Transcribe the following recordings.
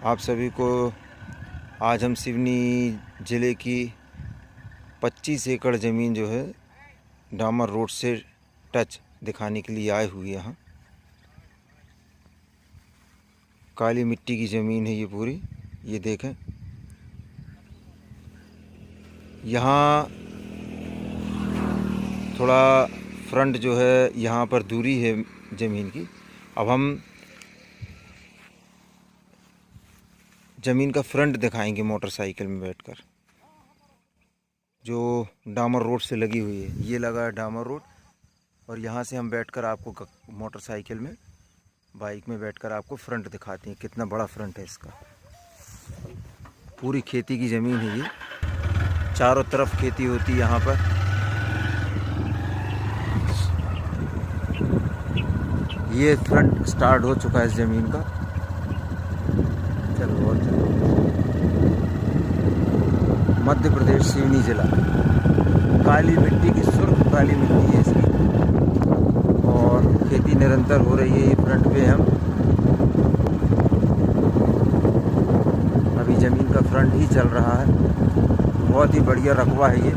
आप सभी को आज हम सिवनी ज़िले की 25 एकड़ ज़मीन जो है डामर रोड से टच दिखाने के लिए आए हुए यहाँ। काली मिट्टी की ज़मीन है ये पूरी। ये देखें, यहाँ थोड़ा फ्रंट जो है यहाँ पर दूरी है ज़मीन की। अब हम ज़मीन का फ्रंट दिखाएंगे मोटरसाइकिल में बैठकर, जो डामर रोड से लगी हुई है। ये लगा है डामर रोड, और यहाँ से हम बैठकर आपको मोटरसाइकिल में, बाइक में बैठकर आपको फ्रंट दिखाते हैं। कितना बड़ा फ्रंट है इसका। पूरी खेती की ज़मीन है ये, चारों तरफ खेती होती है यहाँ पर। ये फ्रंट स्टार्ट हो चुका है इस ज़मीन का। चलो और चलो। मध्य प्रदेश सिवनी ज़िला, काली मिट्टी की सुर्ख काली मिट्टी है इसकी, और खेती निरंतर हो रही है। ये फ्रंट पे हम अभी ज़मीन का फ्रंट ही चल रहा है। बहुत ही बढ़िया रकबा है ये।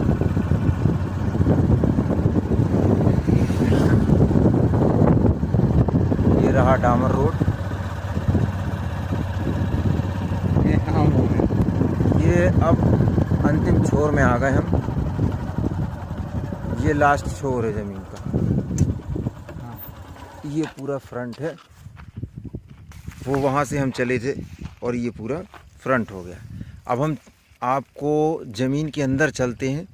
ये रहा डामर रोड। ये अब अंतिम छोर में आ गए हम। ये लास्ट छोर है ज़मीन का। ये पूरा फ्रंट है। वो वहाँ से हम चले थे और ये पूरा फ्रंट हो गया। अब हम आपको ज़मीन के अंदर चलते हैं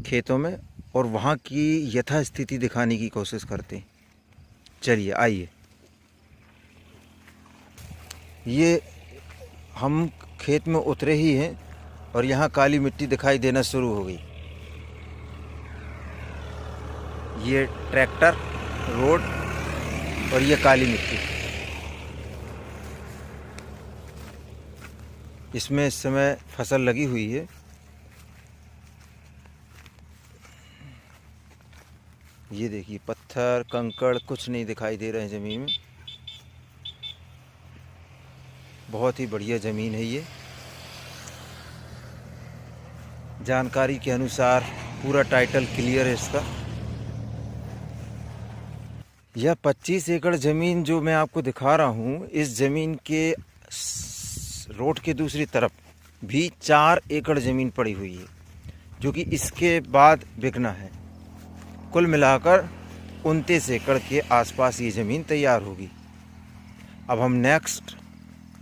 खेतों में, और वहाँ की यथास्थिति दिखाने की कोशिश करते हैं। चलिए आइए। ये हम खेत में उतरे ही हैं और यहाँ काली मिट्टी दिखाई देना शुरू हो गई। ये ट्रैक्टर, रोड और ये काली मिट्टी। इसमें इस समय फसल लगी हुई है। ये देखिए, पत्थर कंकड़ कुछ नहीं दिखाई दे रहे हैं ज़मीन में। बहुत ही बढ़िया ज़मीन है ये। जानकारी के अनुसार पूरा टाइटल क्लियर है इसका। यह 25 एकड़ ज़मीन जो मैं आपको दिखा रहा हूँ, इस ज़मीन के रोड के दूसरी तरफ भी 4 एकड़ ज़मीन पड़ी हुई है, जो कि इसके बाद बिकना है। कुल मिलाकर 29 एकड़ के आसपास ये ज़मीन तैयार होगी। अब हम नेक्स्ट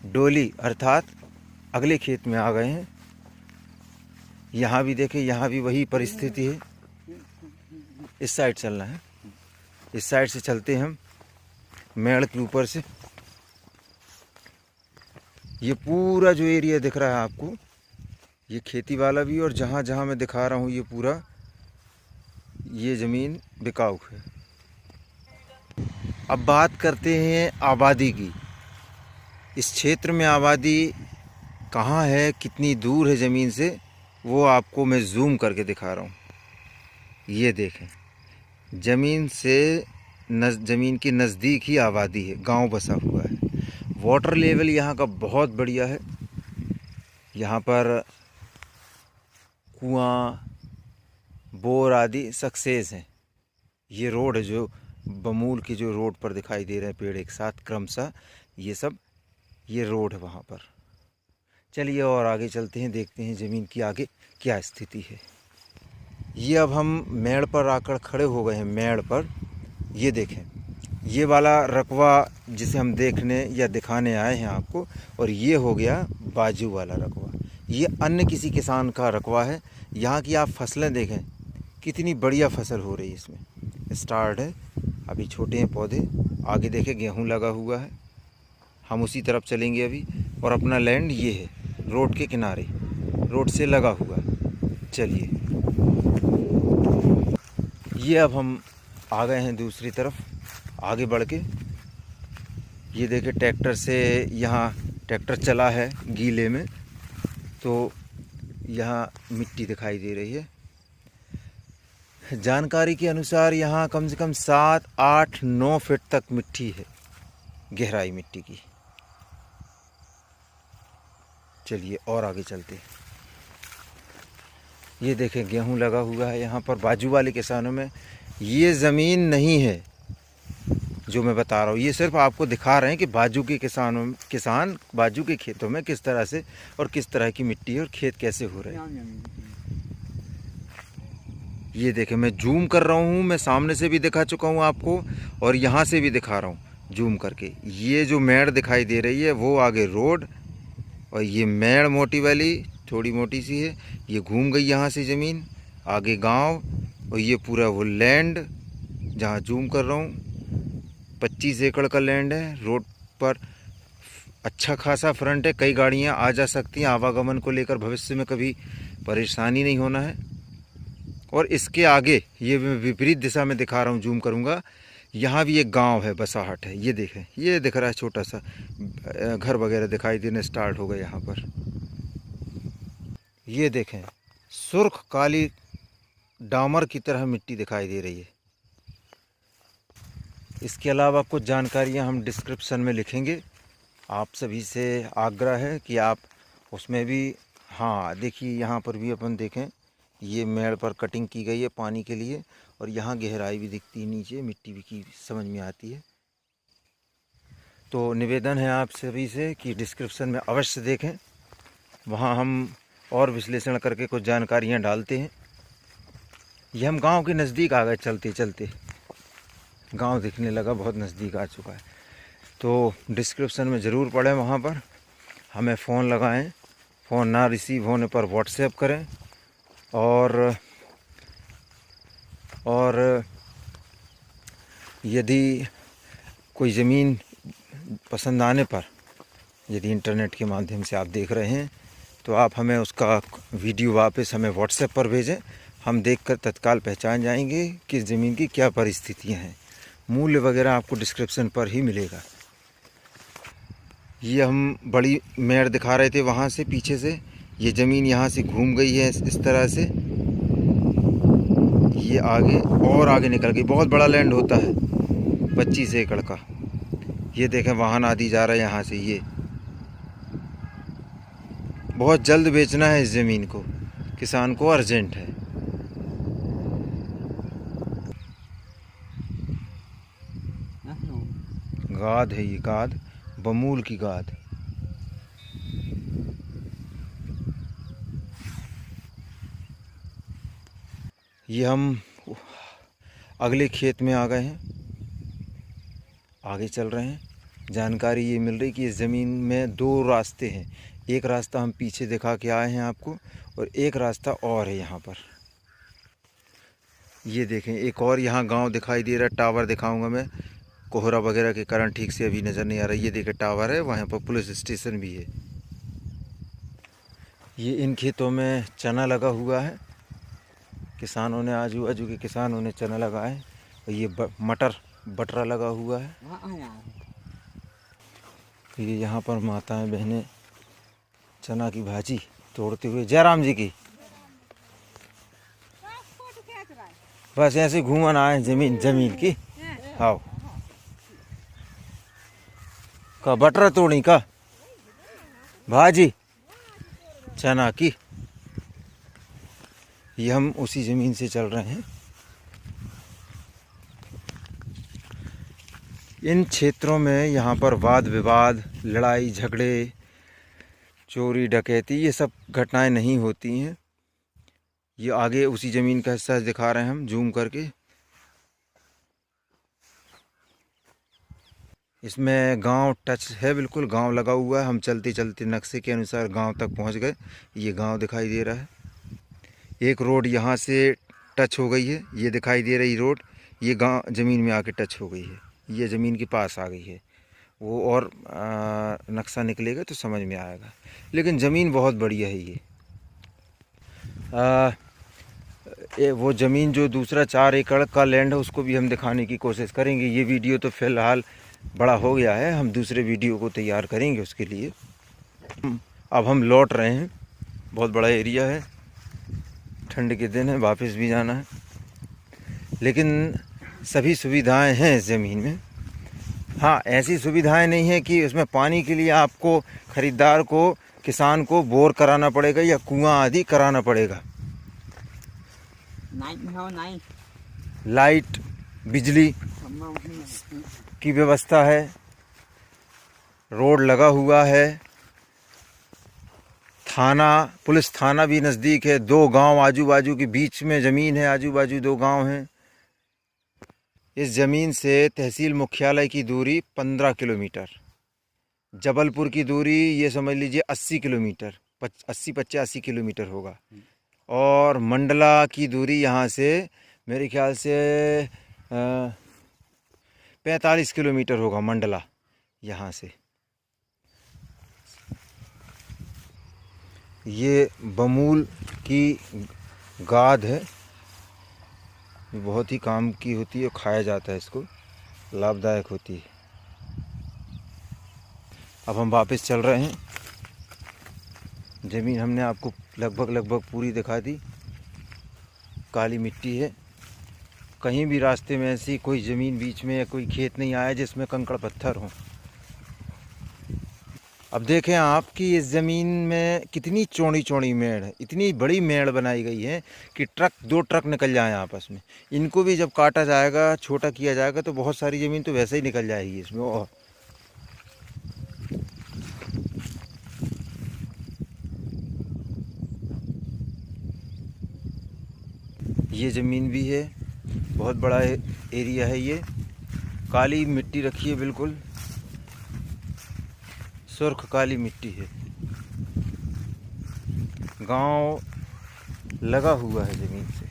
डोली अर्थात अगले खेत में आ गए हैं। यहाँ भी देखें, यहाँ भी वही परिस्थिति है। इस साइड चलना है, इस साइड से चलते हैं हम मेड़ के ऊपर से। ये पूरा जो एरिया दिख रहा है आपको, ये खेती वाला भी, और जहाँ जहाँ मैं दिखा रहा हूँ ये पूरा, ये ज़मीन बिकाऊ है। अब बात करते हैं आबादी की। इस क्षेत्र में आबादी कहाँ है, कितनी दूर है ज़मीन से, वो आपको मैं जूम करके दिखा रहा हूँ। ये देखें, ज़मीन से ज़मीन के नज़दीक ही आबादी है, गांव बसा हुआ है। वाटर लेवल यहाँ का बहुत बढ़िया है। यहाँ पर कुआं, बोर आदि सक्सेस हैं। ये रोड है जो बमूल की जो रोड पर दिखाई दे रहे हैं पेड़ एक साथ क्रमशः, ये सब ये रोड है वहाँ पर। चलिए और आगे चलते हैं, देखते हैं ज़मीन की आगे क्या स्थिति है। ये अब हम मेड़ पर आकर खड़े हो गए हैं। मेड़ पर ये देखें, ये वाला रकबा जिसे हम देखने या दिखाने आए हैं आपको, और ये हो गया बाजू वाला रकबा। ये अन्य किसी किसान का रकबा है। यहाँ की आप फसलें देखें, कितनी बढ़िया फसल हो रही है। इसमें स्टार्ट है, अभी छोटे हैं पौधे। आगे देखें गेहूँ लगा हुआ है। हम उसी तरफ चलेंगे अभी, और अपना लैंड ये है रोड के किनारे, रोड से लगा हुआ। चलिए, ये अब हम आ गए हैं दूसरी तरफ आगे बढ़ के। ये देखिए ट्रैक्टर से, यहाँ ट्रैक्टर चला है गीले में, तो यहाँ मिट्टी दिखाई दे रही है। जानकारी के अनुसार यहाँ कम से कम 7, 8, 9 फीट तक मिट्टी है, गहराई मिट्टी की। चलिए और आगे चलते। ये देखें गेहूं लगा हुआ है यहाँ पर। बाजू वाले किसानों में ये ज़मीन नहीं है जो मैं बता रहा हूँ, ये सिर्फ आपको दिखा रहे हैं कि बाजू के किसान बाजू के खेतों में किस तरह से और किस तरह की मिट्टी है और खेत कैसे हो रहे हैं। ये देखें, मैं जूम कर रहा हूँ, मैं सामने से भी दिखा चुका हूँ आपको और यहाँ से भी दिखा रहा हूँ जूम करके। ये जो मेड़ दिखाई दे रही है वो आगे रोड, और ये मेड़ मोटी वाली थोड़ी मोटी सी है, ये घूम गई यहाँ से ज़मीन आगे गांव, और ये पूरा वो लैंड जहाँ जूम कर रहा हूँ 25 एकड़ का लैंड है। रोड पर अच्छा खासा फ्रंट है, कई गाड़ियाँ आ जा सकती हैं, आवागमन को लेकर भविष्य में कभी परेशानी नहीं होना है। और इसके आगे ये विपरीत दिशा में दिखा रहा हूँ, जूम करूँगा, यहाँ भी एक गांव है, बसाहट है। ये देखें, ये दिख रहा है छोटा सा घर वगैरह दिखाई देने स्टार्ट हो गए यहाँ पर। ये देखें, सुर्ख काली डामर की तरह मिट्टी दिखाई दे रही है। इसके अलावा कुछ जानकारियाँ हम डिस्क्रिप्शन में लिखेंगे। आप सभी से आग्रह है कि आप उसमें भी, हाँ देखिए यहाँ पर भी अपन देखें, ये मेड़ पर कटिंग की गई है पानी के लिए, और यहाँ गहराई भी दिखती है, नीचे मिट्टी भी की समझ में आती है। तो निवेदन है आप सभी से कि डिस्क्रिप्शन में अवश्य देखें, वहाँ हम और विश्लेषण करके कुछ जानकारियाँ डालते हैं। ये हम गांव के नज़दीक आ गए, चलते चलते गांव दिखने लगा, बहुत नज़दीक आ चुका है। तो डिस्क्रिप्शन में ज़रूर पढ़ें, वहाँ पर हमें फ़ोन लगाएं, फ़ोन ना रिसीव होने पर व्हाट्सएप करें, और यदि कोई ज़मीन पसंद आने पर, यदि इंटरनेट के माध्यम से आप देख रहे हैं, तो आप हमें उसका वीडियो वापस हमें व्हाट्सएप पर भेजें। हम देखकर तत्काल पहचान जाएंगे कि ज़मीन की क्या परिस्थितियां हैं। मूल्य वगैरह आपको डिस्क्रिप्शन पर ही मिलेगा। ये हम बड़ी मेड़ दिखा रहे थे वहाँ से पीछे से, ये ज़मीन यहाँ से घूम गई है इस तरह से, ये आगे और आगे निकल गई। बहुत बड़ा लैंड होता है 25 एकड़ का। ये देखें, वाहन आदि जा रहा है यहाँ से। ये बहुत जल्द बेचना है इस ज़मीन को, किसान को अर्जेंट है। गाद है, ये गाद, बमूल की गाद। ये हम अगले खेत में आ गए हैं, आगे चल रहे हैं। जानकारी ये मिल रही कि इस ज़मीन में 2 रास्ते हैं। एक रास्ता हम पीछे दिखा के आए हैं आपको, और एक रास्ता और है यहाँ पर। ये देखें, एक और यहाँ गांव दिखाई दे रहा है। टावर दिखाऊंगा मैं, कोहरा वगैरह के कारण ठीक से अभी नज़र नहीं आ रहा। ये देखें टावर है, वहाँ पर पुलिस स्टेशन भी है। ये इन खेतों में चना लगा हुआ है, किसानों ने, आजू बाजू के किसानों ने चना लगाया है। और ये मटर बटरा लगा हुआ है। ये यहाँ पर माताएं बहनें चना की भाजी तोड़ते हुए, जयराम जी की बस ऐसे घूमन आए जमीन की। हाँ, का बटरा तोड़ी का भाजी चना की। ये हम उसी ज़मीन से चल रहे हैं। इन क्षेत्रों में यहाँ पर वाद विवाद, लड़ाई झगड़े, चोरी डकैती, ये सब घटनाएं नहीं होती हैं। ये आगे उसी ज़मीन का हिस्सा दिखा रहे हैं हम जूम करके। इसमें गांव टच है, बिल्कुल गांव लगा हुआ है। हम चलते चलते नक्शे के अनुसार गांव तक पहुंच गए। ये गांव दिखाई दे रहा है। एक रोड यहाँ से टच हो गई है, ये दिखाई दे रही रोड, ये गांव ज़मीन में आके टच हो गई है, ये ज़मीन के पास आ गई है। वो और नक्शा निकलेगा तो समझ में आएगा। लेकिन ज़मीन बहुत बढ़िया है। ये वो ज़मीन जो दूसरा 4 एकड़ का लैंड है, उसको भी हम दिखाने की कोशिश करेंगे। ये वीडियो तो फ़िलहाल बड़ा हो गया है, हम दूसरे वीडियो को तैयार करेंगे उसके लिए। अब हम लौट रहे हैं, बहुत बड़ा एरिया है, ठंड के दिन है, वापस भी जाना है। लेकिन सभी सुविधाएं हैं इस ज़मीन में। हाँ, ऐसी सुविधाएं नहीं है कि उसमें पानी के लिए आपको ख़रीदार को किसान को बोर कराना पड़ेगा या कुआं आदि कराना पड़ेगा। लाइट बिजली की व्यवस्था है, रोड लगा हुआ है, थाना पुलिस थाना भी नज़दीक है, 2 गांव आजू बाजू के बीच में ज़मीन है, आजू बाजू 2 गांव हैं। इस ज़मीन से तहसील मुख्यालय की दूरी 15 किलोमीटर, जबलपुर की दूरी ये समझ लीजिए 80 किलोमीटर, 80-85 किलोमीटर होगा। और मंडला की दूरी यहाँ से मेरे ख्याल से 45 किलोमीटर होगा मंडला यहाँ से। ये बमूल की गाद है, ये बहुत ही काम की होती है, खाया जाता है, इसको लाभदायक होती है। अब हम वापस चल रहे हैं। ज़मीन हमने आपको लगभग पूरी दिखा दी। काली मिट्टी है, कहीं भी रास्ते में ऐसी कोई ज़मीन बीच में या कोई खेत नहीं आया जिसमें कंकड़ पत्थर हों। अब देखें आप कि इस ज़मीन में कितनी चौड़ी चौड़ी मेड़ है, इतनी बड़ी मेड़ बनाई गई है कि 2 ट्रक निकल जाएं आपस में। इनको भी जब काटा जाएगा, छोटा किया जाएगा, तो बहुत सारी ज़मीन तो वैसे ही निकल जाएगी इसमें। और ये ज़मीन भी है, बहुत बड़ा एरिया है। ये काली मिट्टी रखी है, बिल्कुल सुर्ख काली मिट्टी है। गांव लगा हुआ है ज़मीन से।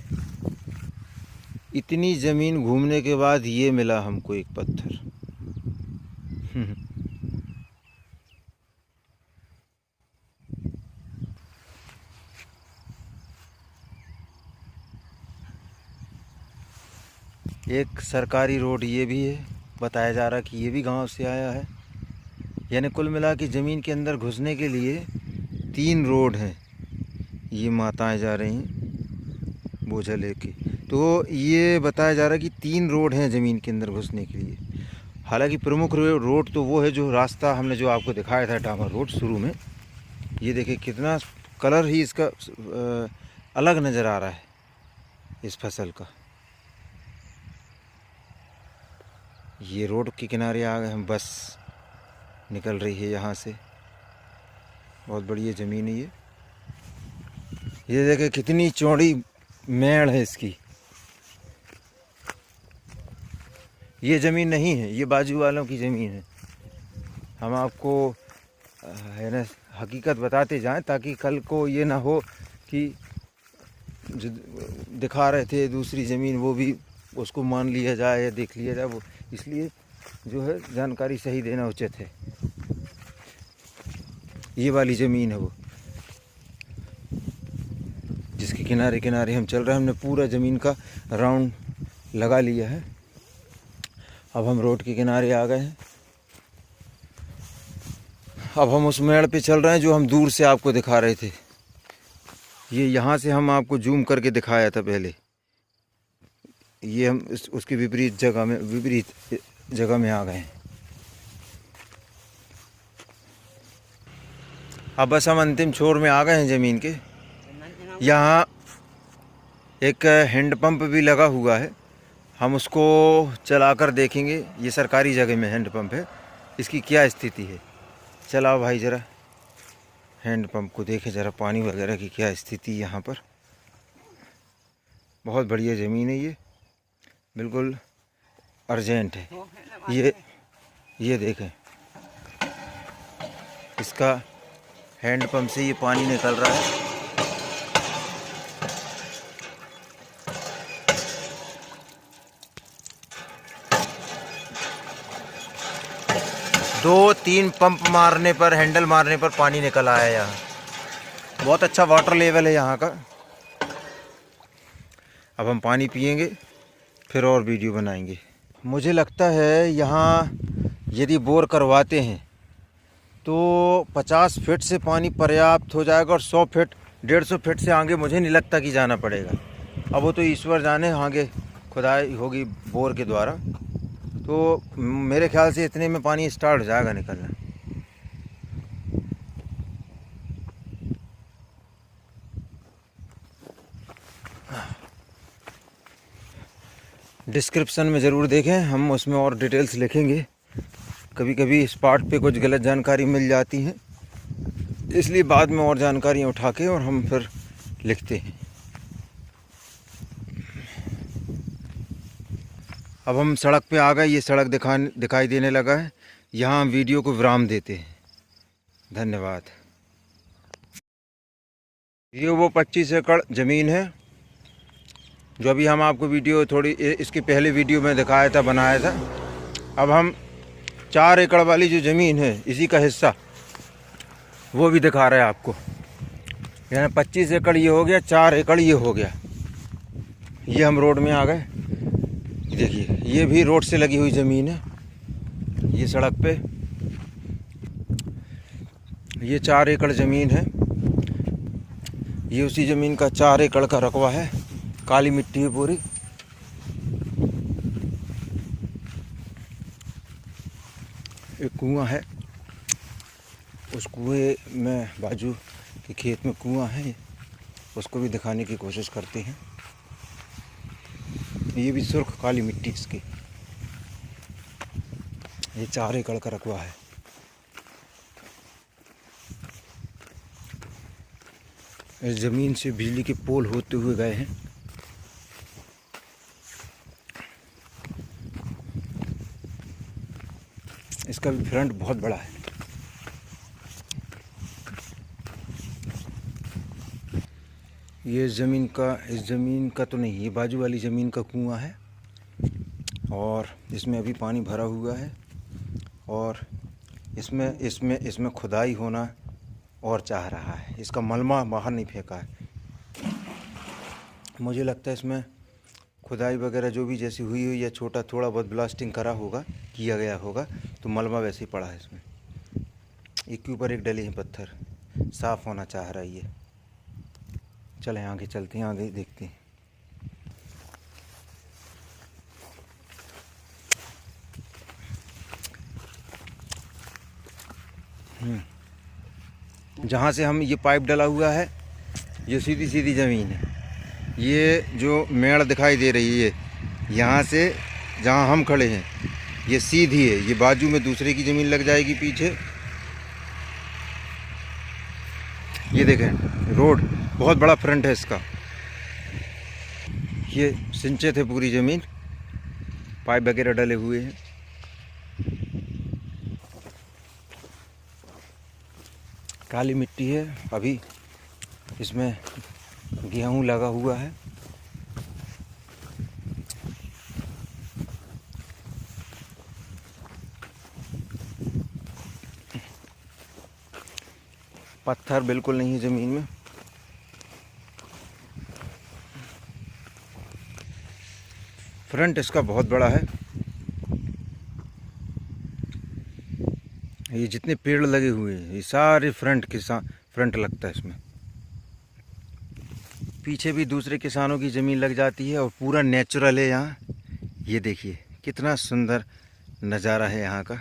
इतनी ज़मीन घूमने के बाद ये मिला हमको एक पत्थर। एक सरकारी रोड ये भी है, बताया जा रहा कि ये भी गांव से आया है। यानी कुल मिला के ज़मीन के अंदर घुसने के लिए 3 रोड हैं। ये माताएं जा रही हैं बोझा लेके, तो ये बताया जा रहा है कि 3 रोड हैं ज़मीन के अंदर घुसने के लिए। हालांकि प्रमुख रोड तो वो है जो रास्ता हमने जो आपको दिखाया था, डामर रोड शुरू में। ये देखिए कितना कलर ही इसका अलग नज़र आ रहा है इस फसल का। ये रोड के किनारे आ गए हम, बस निकल रही है यहाँ से। बहुत बढ़िया ज़मीन है ये देखिए कितनी चौड़ी मेड़ है इसकी। ये ज़मीन नहीं है, ये बाजू वालों की ज़मीन है। हम आपको है ना हकीकत बताते जाएं, ताकि कल को ये ना हो कि जो दिखा रहे थे दूसरी ज़मीन वो भी उसको मान लिया जाए या देख लिया जाए। वो इसलिए जो है जानकारी सही देना उचित है। ये वाली ज़मीन है वो जिसके किनारे किनारे हम चल रहे हैं। हमने पूरा ज़मीन का राउंड लगा लिया है। अब हम रोड के किनारे आ गए हैं। अब हम उस मेड़ पे चल रहे हैं जो हम दूर से आपको दिखा रहे थे। ये यहाँ से हम आपको जूम करके दिखाया था पहले। ये हम उसके विपरीत जगह में आ गए हैं। अब बस हम अंतिम छोर में आ गए हैं ज़मीन के। यहाँ एक हैंडपम्प भी लगा हुआ है, हम उसको चलाकर देखेंगे। ये सरकारी जगह में हैंडपम्प है, इसकी क्या स्थिति है। चलाओ भाई ज़रा हैंडपम्प को देखें ज़रा, पानी वगैरह की क्या स्थिति यहाँ पर। बहुत बढ़िया ज़मीन है ये, बिल्कुल अर्जेंट है। ये देखें, इसका हैंडपम्प से ये पानी निकल रहा है। दो 3 पंप मारने पर, हैंडल मारने पर पानी निकल आया यहाँ। बहुत अच्छा वाटर लेवल है यहाँ का। अब हम पानी पिएंगे, फिर और वीडियो बनाएंगे। मुझे लगता है यहाँ यदि बोर करवाते हैं तो 50 फीट से पानी पर्याप्त हो जाएगा, और 100 फीट 150 फीट से आगे मुझे नहीं लगता कि जाना पड़ेगा। अब वो तो ईश्वर जाने, आगे खुदाई होगी बोर के द्वारा। तो मेरे ख्याल से इतने में पानी स्टार्ट हो जाएगा निकलना। डिस्क्रिप्शन में ज़रूर देखें, हम उसमें और डिटेल्स लिखेंगे। कभी कभी इस पार्ट पे कुछ गलत जानकारी मिल जाती है, इसलिए बाद में और जानकारियाँ उठा के और हम फिर लिखते हैं। अब हम सड़क पे आ गए, ये सड़क दिखाई देने लगा है। यहाँ हम वीडियो को विराम देते हैं। धन्यवाद। ये वो 25 एकड़ ज़मीन है जो अभी हम आपको वीडियो थोड़ी इसके पहले वीडियो में दिखाया था, बनाया था। अब हम 4 एकड़ वाली जो ज़मीन है, इसी का हिस्सा, वो भी दिखा रहे हैं आपको। यानी 25 एकड़ ये हो गया, 4 एकड़ ये हो गया। ये हम रोड में आ गए। देखिए, ये भी रोड से लगी हुई ज़मीन है। ये सड़क पे ये 4 एकड़ ज़मीन है। ये उसी ज़मीन का 4 एकड़ का रकबा है। काली मिट्टी है पूरी। एक कुआं है, उस कुएं में बाजू के खेत में कुआं है, उसको भी दिखाने की कोशिश करते हैं। ये भी सुर्ख काली मिट्टी इसकी। ये 4 एकड़ का रकबा है। इस ज़मीन से बिजली के पोल होते हुए गए हैं। इसका भी फ्रंट बहुत बड़ा है। ये इस ज़मीन का तो नहीं, ये बाजू वाली ज़मीन का कुआं है और इसमें अभी पानी भरा हुआ है और इसमें खुदाई होना और चाह रहा है। इसका मलबा बाहर नहीं फेंका है। मुझे लगता है इसमें खुदाई वगैरह जो भी जैसी हुई हो या छोटा थोड़ा बहुत ब्लास्टिंग किया गया होगा, तो मलबा वैसे ही पड़ा है इसमें। एक के ऊपर एक डले हैं पत्थर, साफ़ होना चाह रहा है ये। चलें आगे चलते हैं, आगे देखते हैं। जहाँ से हम ये पाइप डला हुआ है, ये सीधी सीधी ज़मीन है। ये जो मेड़ दिखाई दे रही है, यहाँ से जहाँ हम खड़े हैं, ये सीधी है। ये बाजू में दूसरे की ज़मीन लग जाएगी पीछे। ये देखें, रोड बहुत बड़ा फ्रंट है इसका। ये सिंचित है पूरी ज़मीन, पाइप वगैरह डले हुए हैं। काली मिट्टी है। अभी इसमें गेहूं लगा हुआ है। पत्थर बिल्कुल नहीं है ज़मीन में। फ्रंट इसका बहुत बड़ा है। ये जितने पेड़ लगे हुए हैं, ये सारे फ्रंट लगता है इसमें। पीछे भी दूसरे किसानों की ज़मीन लग जाती है और पूरा नेचुरल है यहाँ। ये देखिए कितना सुंदर नज़ारा है यहाँ का।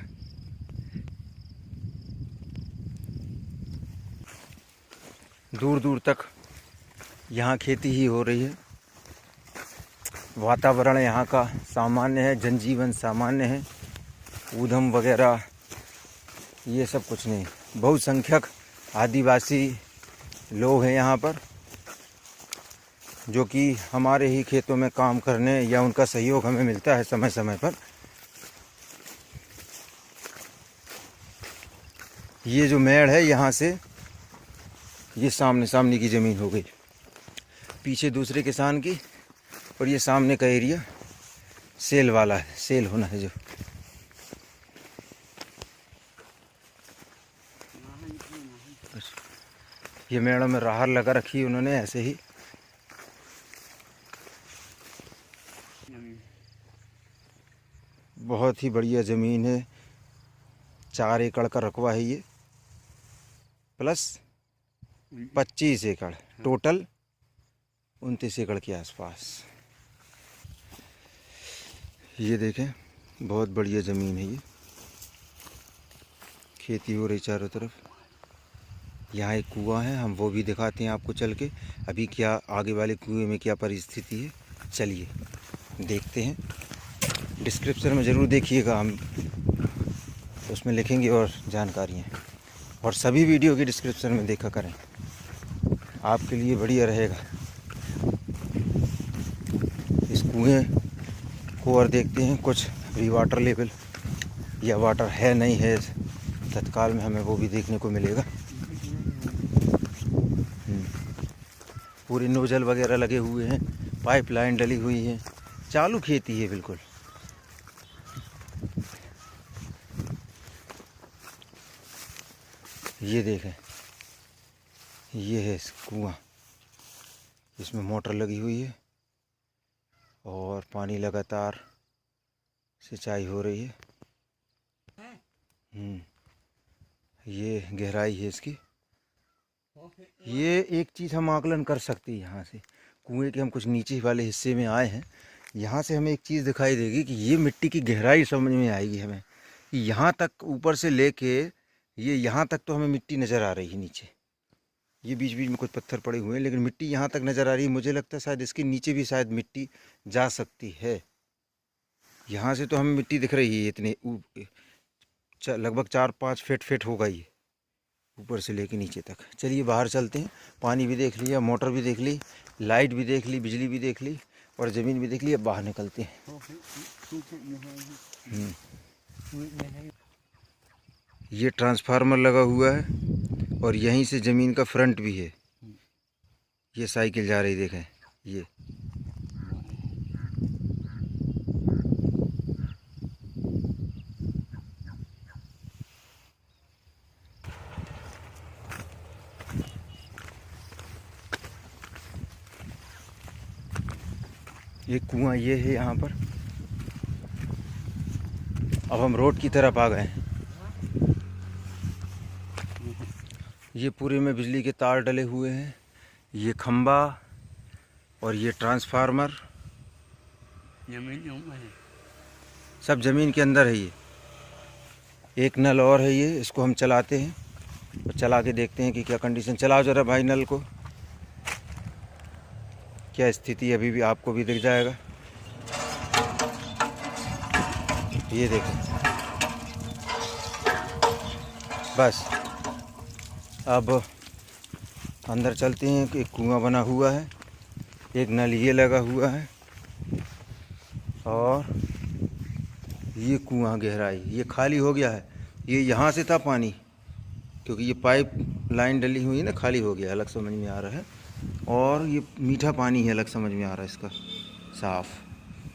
दूर दूर तक यहाँ खेती ही हो रही है। वातावरण यहाँ का सामान्य है, जनजीवन सामान्य है। ऊधम वगैरह ये सब कुछ नहीं। बहुसंख्यक आदिवासी लोग हैं यहाँ पर, जो कि हमारे ही खेतों में काम करने या उनका सहयोग हमें मिलता है समय समय पर। ये जो मेड़ है, यहाँ से ये सामने की ज़मीन हो गई, पीछे दूसरे किसान की, और ये सामने का एरिया सेल वाला है, सेल होना है जो। ये मेड़ों में राहर लगा रखी है उन्होंने ऐसे ही। बहुत ही बढ़िया ज़मीन है। 4 एकड़ का रकबा है ये, प्लस 25 एकड़, टोटल 29 एकड़ के आसपास। ये देखें, बहुत बढ़िया ज़मीन है ये। खेती हो रही चारों तरफ। यहाँ एक कुआं है, हम वो भी दिखाते हैं आपको चल के। अभी क्या आगे वाले कुएं में क्या परिस्थिति है, चलिए। देखते हैं। डिस्क्रिप्शन में ज़रूर देखिएगा, हम उसमें लिखेंगे और जानकारी हैं। और सभी वीडियो की डिस्क्रिप्शन में देखा करें, आपके लिए बढ़िया रहेगा। इस कुएँ को और देखते हैं कुछ भी वाटर लेवल या वाटर है नहीं है, तत्काल में हमें वो भी देखने को मिलेगा। पूरे नोजल वगैरह लगे हुए हैं, पाइपलाइन डली हुई है, चालू खेती है बिल्कुल। ये देखें, ये है कुआं, इसमें मोटर लगी हुई है और पानी लगातार सिंचाई हो रही है। ये गहराई है इसकी। ये एक चीज़ हम आकलन कर सकते हैं यहाँ से, कुएं के हम कुछ नीचे वाले हिस्से में आए हैं, यहाँ से हमें एक चीज़ दिखाई देगी कि ये मिट्टी की गहराई समझ में आएगी हमें कि यहाँ तक ऊपर से लेके ये यहाँ तक तो हमें मिट्टी नज़र आ रही है नीचे। ये बीच बीच में कुछ पत्थर पड़े हुए हैं लेकिन मिट्टी यहाँ तक नज़र आ रही है। मुझे लगता है शायद इसके नीचे भी शायद मिट्टी जा सकती है। यहाँ से तो हमें मिट्टी दिख रही है, इतने लगभग 4-5 फीट होगा ये ऊपर से लेके नीचे तक। चलिए बाहर चलते हैं। पानी भी देख लिया, मोटर भी देख ली, लाइट भी देख ली, बिजली भी देख ली और ज़मीन भी देख ली। अब बाहर निकलते हैं। ये ट्रांसफार्मर लगा हुआ है और यहीं से ज़मीन का फ्रंट भी है। ये साइकिल जा रही, देखें ये। ये कुआं ये है यहाँ पर। अब हम रोड की तरफ आ गए हैं। ये पूरे में बिजली के तार डले हुए हैं, ये खंबा और ये ट्रांसफार्मर सब ज़मीन के अंदर है। ये एक नल और है, ये इसको हम चलाते हैं और चला के देखते हैं कि क्या कंडीशन। चलाओ ज़रा भाई नल को, क्या स्थिति अभी भी आपको भी दिख जाएगा। ये देखें, बस अब अंदर चलते हैं कि एक कुआं बना हुआ है, एक नल ये लगा हुआ है और ये कुआं गहराई ये खाली हो गया है। ये यहाँ से था पानी, क्योंकि ये पाइप लाइन डली हुई है ना, खाली हो गया, अलग समझ में आ रहा है। और ये मीठा पानी है, अलग समझ में आ रहा है इसका, साफ़।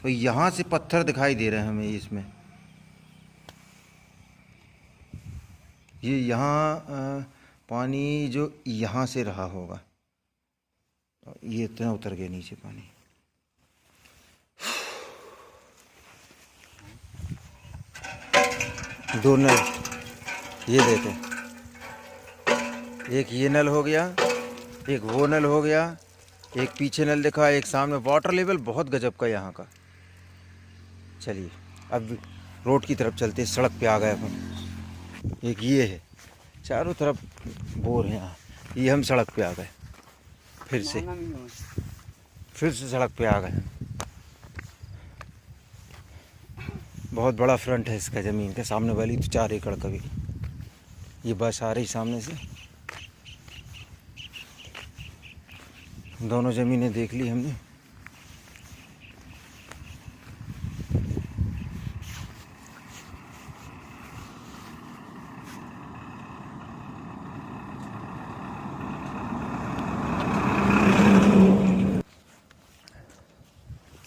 तो यहाँ से पत्थर दिखाई दे रहे हैं हमें इसमें। ये यहाँ पानी जो यहाँ से रहा होगा, ये इतना उतर गया नीचे पानी। दो नल ये देखें, एक ये नल हो गया, एक वो नल हो गया, एक पीछे नल दिखा, एक सामने। वाटर लेवल बहुत गजब का यहाँ का। चलिए अब रोड की तरफ चलते, सड़क पे आ गए हम। एक ये है, चारों तरफ बोर है यहाँ। ये हम सड़क पे आ गए, फिर से सड़क पे आ गए। बहुत बड़ा फ्रंट है इसका ज़मीन के, सामने वाली तो 4 एकड़ का भी। ये बस आ रही सामने से। दोनों ज़मीनें देख ली हमने।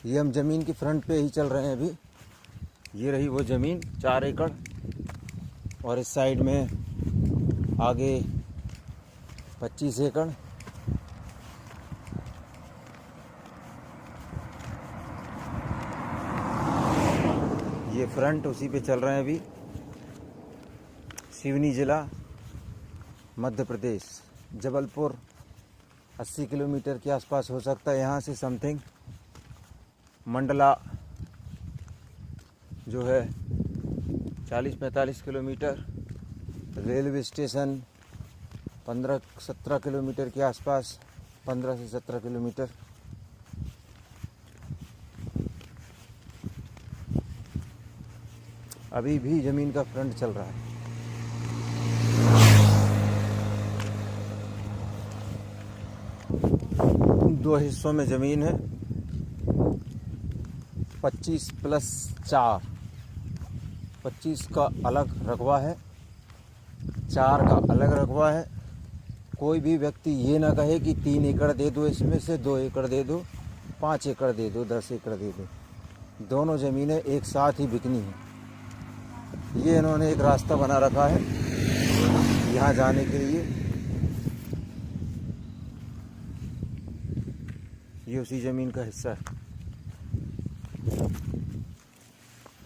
ये हम ज़मीन की फ्रंट पे ही चल रहे हैं अभी। ये रही वो ज़मीन 4 एकड़ और इस साइड में आगे 25 एकड़। ये फ्रंट उसी पे चल रहे हैं अभी। सिवनी ज़िला मध्य प्रदेश, जबलपुर 80 किलोमीटर के आसपास हो सकता है यहाँ से समथिंग। मंडला जो है 40-45 किलोमीटर। रेलवे स्टेशन 15-17 किलोमीटर के आसपास, 15 से 17 किलोमीटर। अभी भी ज़मीन का फ्रंट चल रहा है। दो हिस्सों में ज़मीन है, 25+4, 25 का अलग रकबा है, 4 का अलग रकबा है। कोई भी व्यक्ति ये ना कहे कि 3 एकड़ दे दो, इसमें से 2 एकड़ दे दो, 5 एकड़ दे दो, 10 एकड़ दे दो। दोनों ज़मीनें एक साथ ही बिकनी हैं। ये इन्होंने एक रास्ता बना रखा है यहाँ जाने के लिए। ये उसी ज़मीन का हिस्सा है,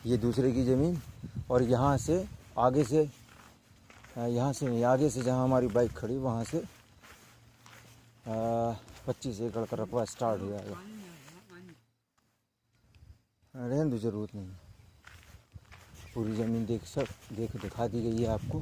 ये दूसरे की ज़मीन। और यहाँ से आगे से, यहाँ से नहीं, आगे से जहाँ हमारी बाइक खड़ी वहाँ से 25 एकड़ का रकबा स्टार्ट हो जाएगा। रहने दो, ज़रूरत नहीं, पूरी ज़मीन दिखा दी गई है आपको।